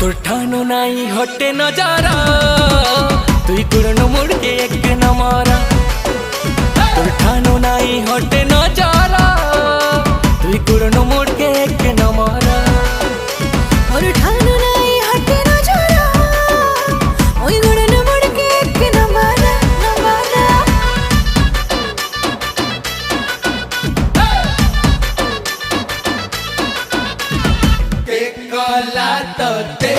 তোর ঠানো নাই হটে নজারা তুই কুড়নো মুড়কে এক নমারা তোর ঠানো নাই হটে নজারা তুই কুড়নো মুড়কে এক নমারা और ठानो नहीं हटे ना जरा ओई गुड़न मुड़ के एक न मारा ते कला तो ते